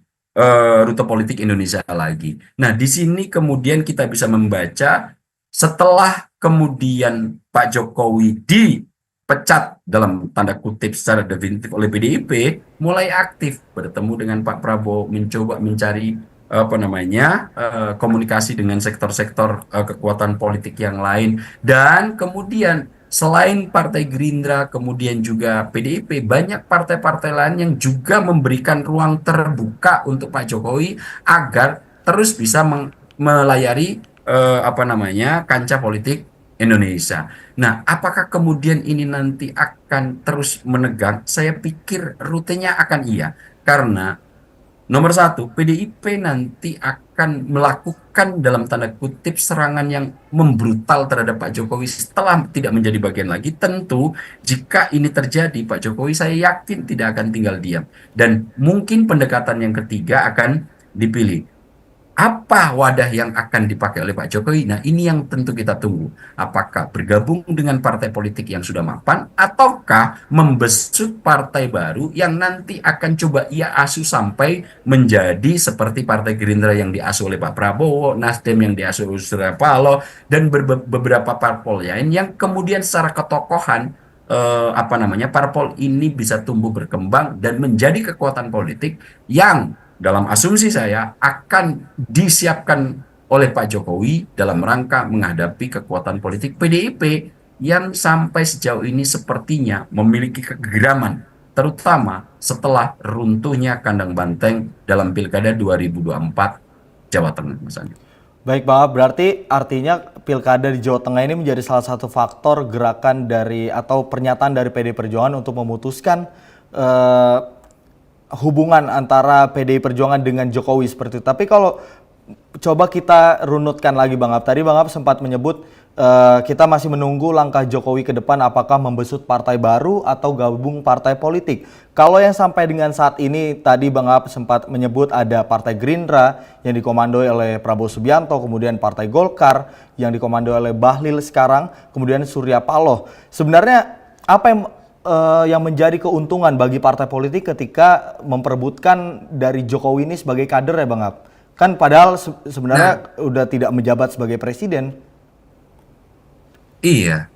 S1: rute politik Indonesia lagi. Nah, di sini kemudian kita bisa membaca setelah kemudian Pak Jokowi dipecat dalam tanda kutip secara definitif oleh PDIP, mulai aktif bertemu dengan Pak Prabowo, mencoba mencari apa namanya komunikasi dengan sektor-sektor kekuatan politik yang lain, dan kemudian selain Partai Gerindra, kemudian juga PDIP, banyak partai-partai lain yang juga memberikan ruang terbuka untuk Pak Jokowi agar terus bisa melayari apa namanya kancah politik Indonesia. Nah, apakah kemudian ini nanti akan terus menegang? Saya pikir rutenya akan iya, karena nomor satu, PDIP nanti akan melakukan dalam tanda kutip serangan yang membrutal terhadap Pak Jokowi setelah tidak menjadi bagian lagi. Tentu jika ini terjadi, Pak Jokowi saya yakin tidak akan tinggal diam. Dan mungkin pendekatan yang ketiga akan dipilih. Apa wadah yang akan dipakai oleh Pak Jokowi? Nah, ini yang tentu kita tunggu. Apakah bergabung dengan partai politik yang sudah mapan, ataukah membesut partai baru yang nanti akan coba ia asuh sampai menjadi seperti Partai Gerindra yang diasuh oleh Pak Prabowo, Nasdem yang diasuh oleh Surya Paloh, dan beberapa parpol lain yang kemudian secara ketokohan apa namanya parpol ini bisa tumbuh berkembang dan menjadi kekuatan politik yang dalam asumsi saya akan disiapkan oleh Pak Jokowi dalam rangka menghadapi kekuatan politik PDIP. yang sampai sejauh ini sepertinya memiliki kegeraman, terutama setelah runtuhnya kandang banteng dalam Pilkada 2024 Jawa Tengah, Mas Andi.
S2: Baik Bang Ab, berarti artinya pilkada di Jawa Tengah ini menjadi salah satu faktor gerakan dari atau pernyataan dari PD Perjuangan untuk memutuskan eh, hubungan antara PDI Perjuangan dengan Jokowi seperti itu. Tapi kalau coba kita runutkan lagi Bang Ab, tadi Bang Ab sempat menyebut kita masih menunggu langkah Jokowi ke depan apakah membesut partai baru atau gabung partai politik. Kalau yang sampai dengan saat ini tadi Bang Ab sempat menyebut ada Partai Gerindra yang dikomandoi oleh Prabowo Subianto, kemudian Partai Golkar yang dikomandoi oleh Bahlil sekarang, kemudian Surya Paloh. Sebenarnya apa yang menjadi keuntungan bagi partai politik ketika memperebutkan dari Jokowi ini sebagai kader ya Bang Ab? Kan padahal
S1: Nah,
S2: sebenarnya udah tidak menjabat sebagai presiden.
S1: iya,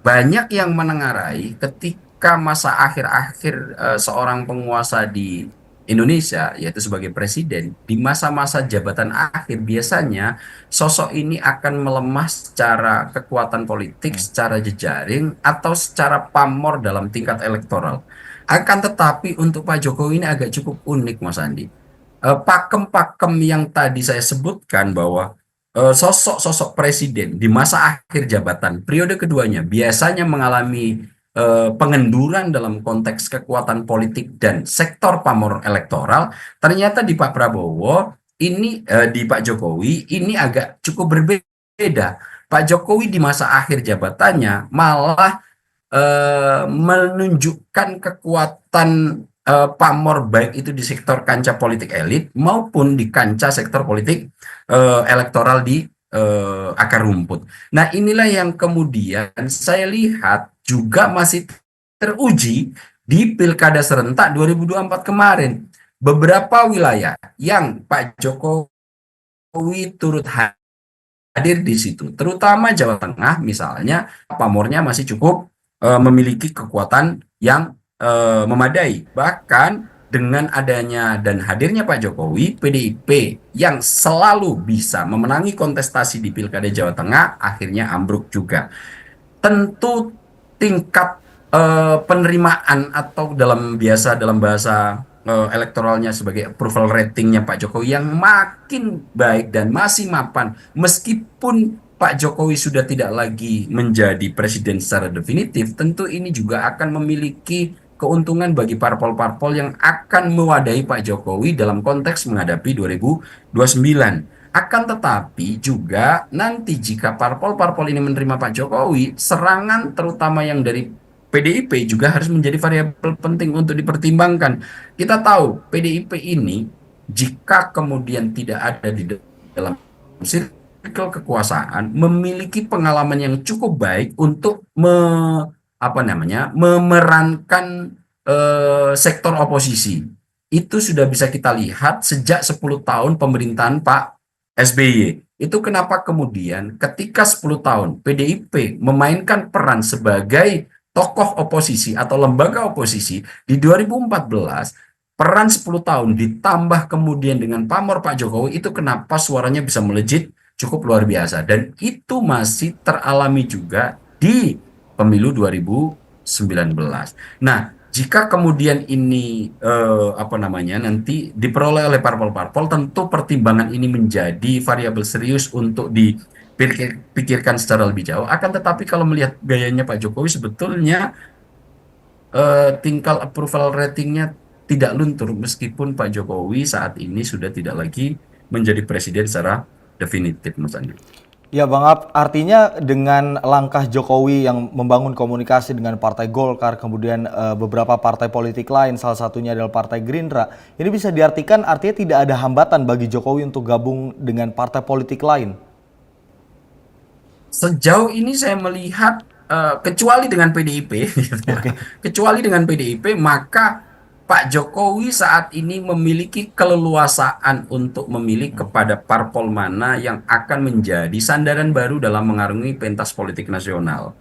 S1: banyak yang menengarai ketika masa akhir-akhir seorang penguasa di Indonesia, yaitu sebagai presiden, di masa-masa jabatan akhir biasanya sosok ini akan melemah secara kekuatan politik, secara jejaring, atau secara pamor dalam tingkat elektoral. Akan tetapi untuk Pak Jokowi ini agak cukup unik, Mas Andi. Pakem-pakem yang tadi saya sebutkan bahwa sosok-sosok presiden di masa akhir jabatan periode keduanya biasanya mengalami pengenduran dalam konteks kekuatan politik dan sektor pamor elektoral. Ternyata di Pak Prabowo ini di Pak Jokowi ini agak cukup berbeda. Pak Jokowi di masa akhir jabatannya malah menunjukkan kekuatan pamor baik itu di sektor kancah politik elit maupun di kancah sektor politik elektoral di akar rumput. Nah, inilah yang kemudian saya lihat juga masih teruji di Pilkada serentak 2024 kemarin. Beberapa wilayah yang Pak Jokowi turut hadir di situ, terutama Jawa Tengah misalnya, pamornya masih cukup memiliki kekuatan yang memadai. Bahkan dengan adanya dan hadirnya Pak Jokowi, PDIP yang selalu bisa memenangi kontestasi di Pilkada Jawa Tengah akhirnya ambruk juga. Tentu tingkat penerimaan atau dalam bahasa elektoralnya sebagai approval ratingnya Pak Jokowi yang makin baik dan masih mapan meskipun Pak Jokowi sudah tidak lagi menjadi presiden secara definitif, tentu ini juga akan memiliki keuntungan bagi parpol-parpol yang akan mewadahi Pak Jokowi dalam konteks menghadapi 2029. Akan tetapi juga nanti jika parpol-parpol ini menerima Pak Jokowi, serangan terutama yang dari PDIP juga harus menjadi variabel penting untuk dipertimbangkan. Kita tahu PDIP ini jika kemudian tidak ada di dalam circle kekuasaan, memiliki pengalaman yang cukup baik untuk memerankan sektor oposisi. Itu sudah bisa kita lihat sejak 10 tahun pemerintahan Pak SBY. Itu kenapa kemudian ketika 10 tahun PDIP memainkan peran sebagai tokoh oposisi atau lembaga oposisi di 2014, peran 10 tahun ditambah kemudian dengan pamor Pak Jokowi, itu kenapa suaranya bisa melejit cukup luar biasa. Dan itu masih teralami juga di pemilu 2019. Nah, jika kemudian ini nanti diperoleh oleh parpol-parpol, tentu pertimbangan ini menjadi variabel serius untuk dipikirkan secara lebih jauh. Akan tetapi kalau melihat gayanya Pak Jokowi sebetulnya tingkat approval ratingnya tidak luntur meskipun Pak Jokowi saat ini sudah tidak lagi menjadi presiden secara definitif, Mas Andi.
S2: Ya Bang Ab, artinya dengan langkah Jokowi yang membangun komunikasi dengan Partai Golkar, kemudian beberapa partai politik lain, salah satunya adalah Partai Gerindra, ini bisa diartikan artinya tidak ada hambatan bagi Jokowi untuk gabung dengan partai politik lain.
S1: Sejauh ini saya melihat kecuali dengan PDIP, gitu ya.
S2: Oke.
S1: Kecuali dengan PDIP, maka Pak Jokowi saat ini memiliki keleluasaan untuk memilih kepada parpol mana yang akan menjadi sandaran baru dalam mengarungi pentas politik nasional.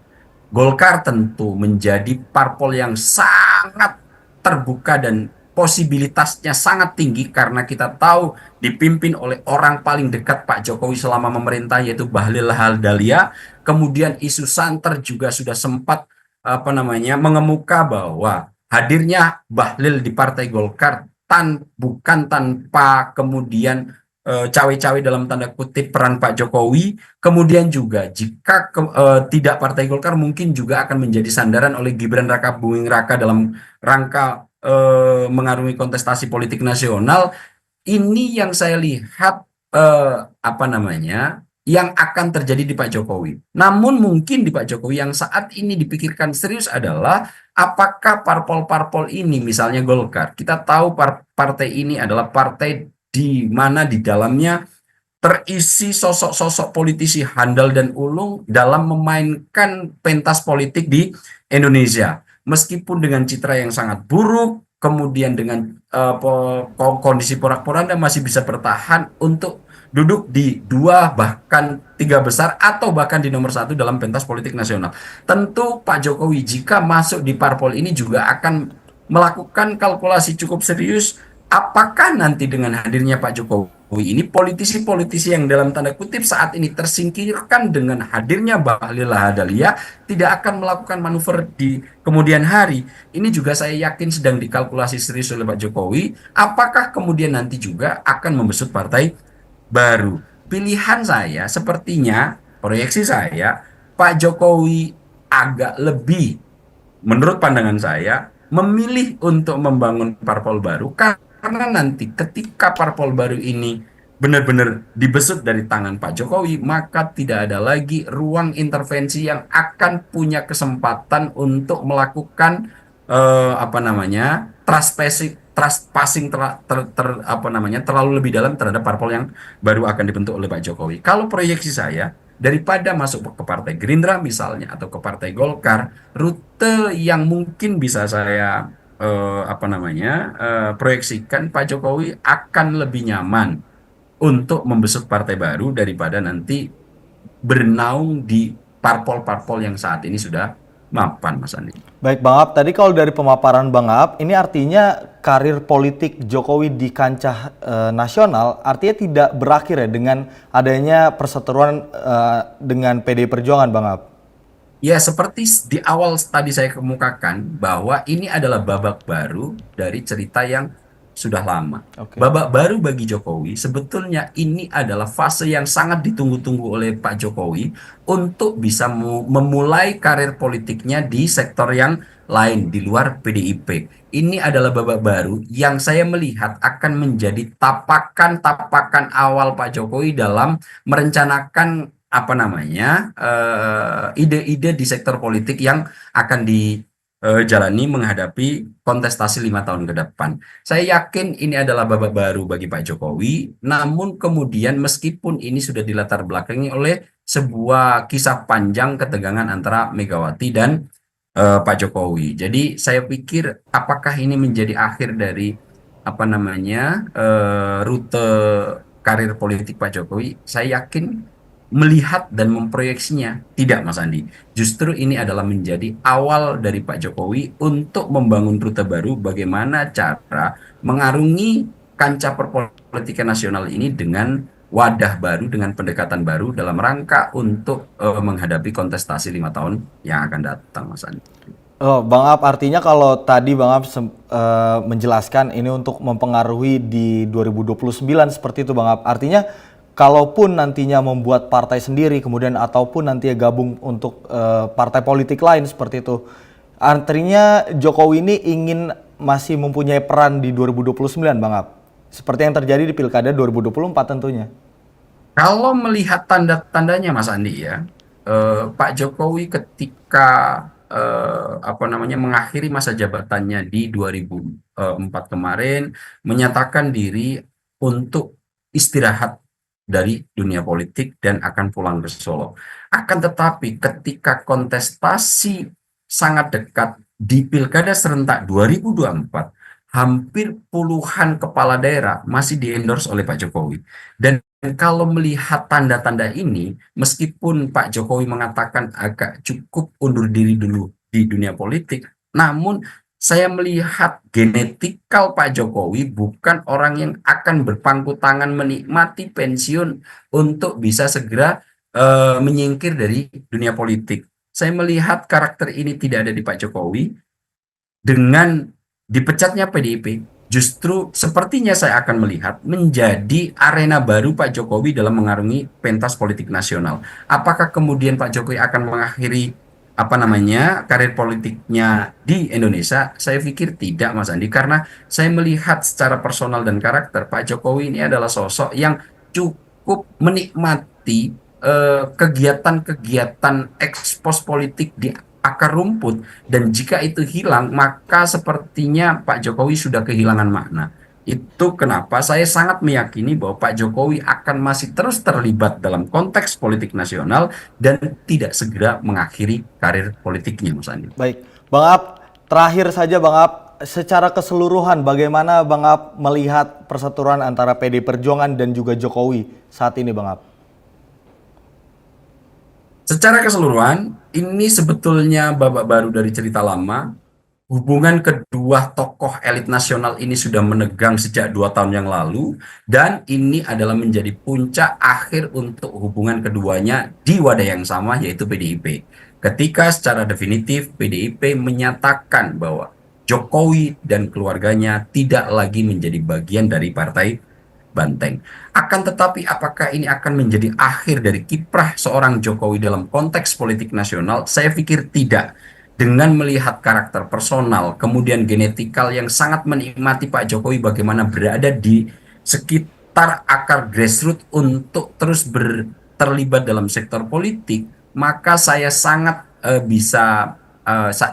S1: Golkar tentu menjadi parpol yang sangat terbuka dan posibilitasnya sangat tinggi karena kita tahu dipimpin oleh orang paling dekat Pak Jokowi selama memerintah yaitu Bahlil Lahadalia. Kemudian isu santer juga sudah sempat mengemuka bahwa hadirnya Bahlil di Partai Golkar bukan tanpa kemudian cawe-cawe dalam tanda kutip peran Pak Jokowi. Kemudian juga jika tidak Partai Golkar mungkin juga akan menjadi sandaran oleh Gibran Raka Buming Raka dalam rangka mengarungi kontestasi politik nasional. Ini yang saya lihat eh, apa namanya yang akan terjadi di Pak Jokowi. Namun mungkin di Pak Jokowi yang saat ini dipikirkan serius adalah apakah parpol-parpol ini, misalnya Golkar, kita tahu partai ini adalah partai di mana di dalamnya terisi sosok-sosok politisi handal dan ulung dalam memainkan pentas politik di Indonesia. Meskipun dengan citra yang sangat buruk, kemudian dengan kondisi porak-poranda masih bisa bertahan untuk duduk di dua bahkan tiga besar atau bahkan di nomor satu dalam pentas politik nasional. Tentu Pak Jokowi jika masuk di parpol ini juga akan melakukan kalkulasi cukup serius apakah nanti dengan hadirnya Pak Jokowi ini politisi-politisi yang dalam tanda kutip saat ini tersingkirkan dengan hadirnya Bahlil Lahadalia tidak akan melakukan manuver di kemudian hari. Ini juga saya yakin sedang dikalkulasi serius oleh Pak Jokowi. Apakah kemudian nanti juga akan membesut partai baru? Pilihan saya sepertinya, proyeksi saya, Pak Jokowi agak lebih menurut pandangan saya, memilih untuk membangun parpol baru karena nanti ketika parpol baru ini benar-benar dibesut dari tangan Pak Jokowi, maka tidak ada lagi ruang intervensi yang akan punya kesempatan untuk melakukan trust passing terlalu lebih dalam terhadap parpol yang baru akan dibentuk oleh Pak Jokowi. Kalau proyeksi saya, daripada masuk ke Partai Gerindra misalnya atau ke Partai Golkar, rute yang mungkin bisa saya proyeksikan Pak Jokowi akan lebih nyaman untuk membesut partai baru daripada nanti bernaung di parpol-parpol yang saat ini sudah mapan, Mas Andi.
S2: Baik Bang Ab, tadi kalau dari pemaparan Bang Ab, ini artinya karir politik Jokowi di kancah nasional artinya tidak berakhir ya dengan adanya perseteruan dengan PD Perjuangan Bang Ab?
S1: Ya, seperti di awal tadi saya kemukakan bahwa ini adalah babak baru dari cerita yang sudah lama.
S2: Oke.
S1: Babak baru bagi Jokowi, sebetulnya ini adalah fase yang sangat ditunggu-tunggu oleh Pak Jokowi untuk bisa memulai karir politiknya di sektor yang lain di luar PDIP. Ini adalah babak baru yang saya melihat akan menjadi tapakan-tapakan awal Pak Jokowi dalam merencanakan ide-ide di sektor politik yang akan dijalani menghadapi kontestasi 5 tahun ke depan. Saya yakin ini adalah babak baru bagi Pak Jokowi, namun kemudian meskipun ini sudah dilatar belakangi oleh sebuah kisah panjang ketegangan antara Megawati dan Pak Jokowi. Jadi saya pikir apakah ini menjadi akhir dari rute karir politik Pak Jokowi? Saya yakin melihat dan memproyeksinya tidak, Mas Andi. Justru ini adalah menjadi awal dari Pak Jokowi untuk membangun rute baru bagaimana cara mengarungi kancah perpolitikan nasional ini dengan wadah baru, dengan pendekatan baru dalam rangka untuk menghadapi kontestasi 5 tahun yang akan datang, Mas Andi.
S2: Oh, Bang Ab, artinya kalau tadi Bang Ab menjelaskan ini untuk mempengaruhi di 2029 seperti itu Bang Ab. Artinya kalaupun nantinya membuat partai sendiri kemudian ataupun nanti gabung untuk partai politik lain seperti itu, artinya Jokowi ini ingin masih mempunyai peran di 2029 Bang Ab. Seperti yang terjadi di Pilkada 2024 tentunya.
S1: Kalau melihat tanda-tandanya, Mas Andi ya, Pak Jokowi ketika mengakhiri masa jabatannya di 2004 kemarin menyatakan diri untuk istirahat dari dunia politik dan akan pulang ke Solo. Akan tetapi ketika kontestasi sangat dekat di Pilkada serentak 2024, hampir puluhan kepala daerah masih di-endorse oleh Pak Jokowi. Dan kalau melihat tanda-tanda ini, meskipun Pak Jokowi mengatakan agak cukup undur diri dulu di dunia politik, namun saya melihat genetikal Pak Jokowi bukan orang yang akan berpangku tangan menikmati pensiun untuk bisa segera menyingkir dari dunia politik. Saya melihat karakter ini tidak ada di Pak Jokowi. Dengan dipecatnya PDIP, justru sepertinya saya akan melihat menjadi arena baru Pak Jokowi dalam mengarungi pentas politik nasional. Apakah kemudian Pak Jokowi akan mengakhiri karir politiknya di Indonesia? Saya pikir tidak, Mas Andi, karena saya melihat secara personal dan karakter Pak Jokowi ini adalah sosok yang cukup menikmati kegiatan-kegiatan ekspos politik di akar rumput, dan jika itu hilang maka sepertinya Pak Jokowi sudah kehilangan makna. Itu kenapa saya sangat meyakini bahwa Pak Jokowi akan masih terus terlibat dalam konteks politik nasional dan tidak segera mengakhiri karir politiknya, Mas Andi.
S2: Baik, Bang Ab, terakhir saja Bang Ab, secara keseluruhan bagaimana Bang Ab melihat perseteruan antara PD Perjuangan dan juga Jokowi saat ini, Bang Ab?
S1: Secara keseluruhan, ini sebetulnya babak baru dari cerita lama. Hubungan kedua tokoh elit nasional ini sudah menegang sejak 2 tahun yang lalu, dan ini adalah menjadi puncak akhir untuk hubungan keduanya di wadah yang sama, yaitu PDIP. Ketika secara definitif PDIP menyatakan bahwa Jokowi dan keluarganya tidak lagi menjadi bagian dari partai Banteng. Akan tetapi apakah ini akan menjadi akhir dari kiprah seorang Jokowi dalam konteks politik nasional? Saya pikir tidak. Dengan melihat karakter personal, kemudian genetikal yang sangat menikmati Pak Jokowi bagaimana berada di sekitar akar grassroots untuk terus terlibat dalam sektor politik, maka saya sangat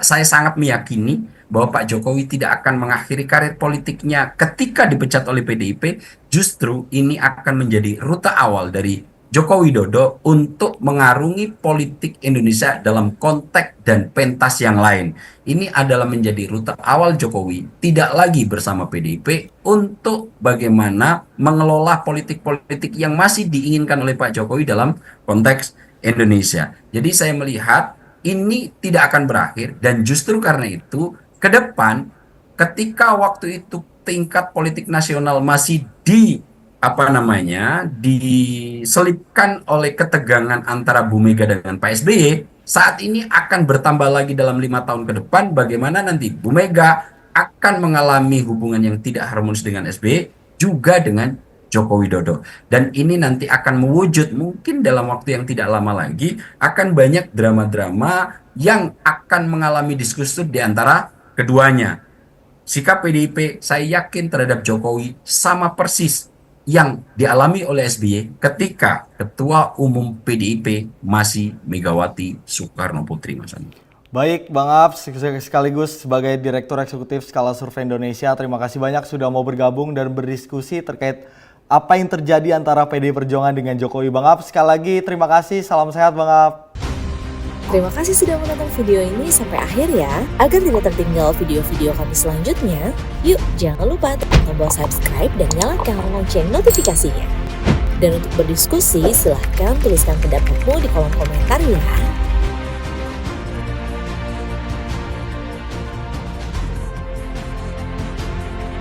S1: saya sangat meyakini bahwa Pak Jokowi tidak akan mengakhiri karir politiknya ketika dipecat oleh PDIP. Justru ini akan menjadi rute awal dari Joko Widodo untuk mengarungi politik Indonesia dalam konteks dan pentas yang lain. Ini adalah menjadi rute awal Jokowi tidak lagi bersama PDIP untuk bagaimana mengelola politik-politik yang masih diinginkan oleh Pak Jokowi dalam konteks Indonesia. Jadi saya melihat ini tidak akan berakhir, dan justru karena itu ke depan ketika waktu itu tingkat politik nasional masih diselipkan oleh ketegangan antara Bu Mega dengan Pak SBY, saat ini akan bertambah lagi dalam 5 tahun ke depan bagaimana nanti Bu Mega akan mengalami hubungan yang tidak harmonis dengan SBY juga dengan Joko Widodo, dan ini nanti akan mewujud mungkin dalam waktu yang tidak lama lagi akan banyak drama-drama yang akan mengalami diskusi di antara keduanya. Sikap PDIP saya yakin terhadap Jokowi sama persis yang dialami oleh SBY ketika Ketua Umum PDIP masih Megawati Soekarno Putri, Mas Andi.
S2: Baik, Bang Ab, sekaligus sebagai Direktur Eksekutif Skala Survei Indonesia, terima kasih banyak sudah mau bergabung dan berdiskusi terkait apa yang terjadi antara PD Perjuangan dengan Jokowi. Bang Ab, sekali lagi terima kasih, salam sehat Bang Ab.
S3: Terima kasih sudah menonton video ini sampai akhir ya. Agar tidak tertinggal video-video kami selanjutnya, yuk jangan lupa tekan tombol subscribe dan nyalakan lonceng notifikasinya. Dan untuk berdiskusi, silahkan tuliskan pendapatmu di kolom komentar ya.